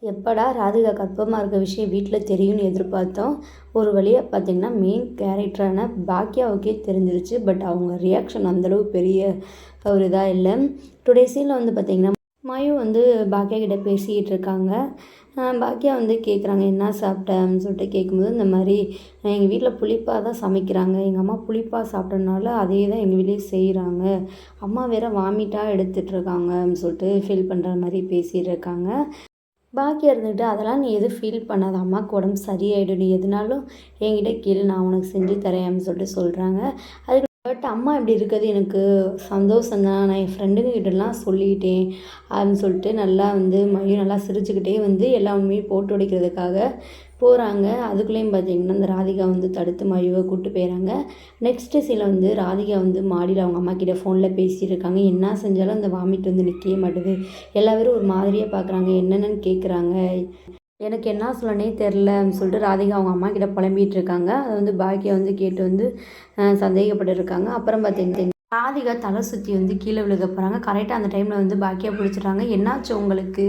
எப்படா ராதிகா கர்ப்பமாக இருக்க விஷயம் வீட்டில் தெரியும்னு எதிர்பார்த்தோம். ஒரு வழியாக பார்த்திங்கன்னா மெயின் கேரக்டரான பாக்கியாவுக்கே தெரிஞ்சிருச்சு. பட் அவங்க ரியாக்ஷன் அந்தளவு பெரிய ஒரு இதாக இல்லை. டுடே சீனில் வந்து பார்த்திங்கன்னா மயு வந்து பாக்கியா கிட்டே பேசிக்கிட்டு இருக்காங்க. பாக்கியா வந்து கேட்குறாங்க, என்ன சாப்பிட்டேன்னு சொல்லிட்டு கேட்கும்போது, இந்த மாதிரி எங்கள் வீட்டில் புளிப்பாக தான் சமைக்கிறாங்க, எங்கள் அம்மா புளிப்பாக சாப்பிட்டனால அதே தான் எங்கள் வீட்லேயும் செய்கிறாங்க, அம்மா வேறு வாமிட்டாக எடுத்துகிட்ருக்காங்கன்னு சொல்லிட்டு ஃபீல் பண்ணுற மாதிரி பேசிகிட்டு இருக்காங்க. பாக்கியா இருந்துக்கிட்டு, அதெல்லாம் நீ எதுவும் ஃபீல் பண்ணாத, அம்மாவுக்கு உடம்பு சரியாயிடும், நீ எதுனாலும் என்கிட்ட கேளு, நான் உனக்கு செஞ்சு தரேன் அப்படின்னு சொல்லிட்டு சொல்கிறாங்க. அதுக்கு பட் அம்மா இப்படி இருக்கிறது எனக்கு சந்தோஷந்தான், நான் என் ஃப்ரெண்டுங்க கிட்டலாம் சொல்லிட்டேன் அப்படின்னு சொல்லிட்டு நல்லா வந்து மயு நல்லா சிரிச்சுக்கிட்டே வந்து எல்லா உண்மையும் போட்டு உடைக்கிறதுக்காக போகிறாங்க. அதுக்குள்ளேயும் பார்த்தீங்கன்னா இந்த ராதிகா வந்து தடுத்து மயுவை கூப்பிட்டு போயிடறாங்க. நெக்ஸ்ட்டு சீனில் வந்து ராதிகா வந்து மாடியில் அவங்க அம்மா கிட்டே ஃபோனில் பேசிகிட்டு இருக்காங்க. என்ன செஞ்சாலும் அந்த வாமிட் வந்து நிற்கவே மாட்டுது, எல்லா பேரும் ஒரு மாதிரியாக பார்க்குறாங்க, என்னென்னு கேட்குறாங்க. எனக்கு என்ன சொல்லனே தெரிலன்னு சொல்லிட்டு ராதிகா அவங்க அம்மா கிட்ட புலம்பிகிட்டு இருக்காங்க. அதை வந்து பாக்கியா வந்து கேட்டு வந்து சந்தேகப்பட்டுருக்காங்க. அப்புறம் பார்த்தீங்கன்னா ராதிகா தலை சுற்றி வந்து கீழே விழுக போகிறாங்க. கரெக்டாக அந்த டைமில் வந்து பாக்கியா பிடிச்சிட்றாங்க. என்னாச்சு உங்களுக்கு,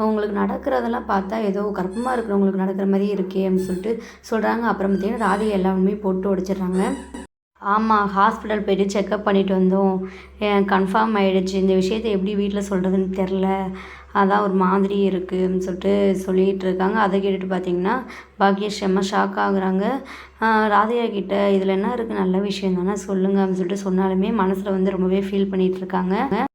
அவங்களுக்கு நடக்கிறதெல்லாம் பார்த்தா ஏதோ கர்ப்பமாக இருக்கிறவங்களுக்கு நடக்கிற மாதிரி இருக்கே அப்படின்னு சொல்லிட்டு சொல்கிறாங்க. அப்புறம் பார்த்தீங்கன்னா ராதிகா எல்லா உண்மையும் போட்டு உடைச்சிடுறாங்க. ஆமாம், ஹாஸ்பிட்டல் போய்ட்டு செக்கப் பண்ணிவிட்டு வந்தோம், கன்ஃபார்ம் ஆகிடுச்சு, இந்த விஷயத்தை எப்படி வீட்டில் சொல்கிறதுன்னு தெரில, அதான் ஒரு மாதிரி இருக்குதுன்னு சொல்லிட்டு சொல்லிகிட்டு இருக்காங்க. அதை கேட்டுட்டு பார்த்தீங்கன்னா பாக்கியா செம்ம ஷாக் ஆகுறாங்க. ராதிகா கிட்ட இதில் என்ன இருக்குது, நல்ல விஷயம் தானே சொல்லுங்கள் அப்படின்னு சொல்லிட்டு சொன்னாலுமே மனசில் வந்து ரொம்பவே ஃபீல் பண்ணிகிட்டு இருக்காங்க.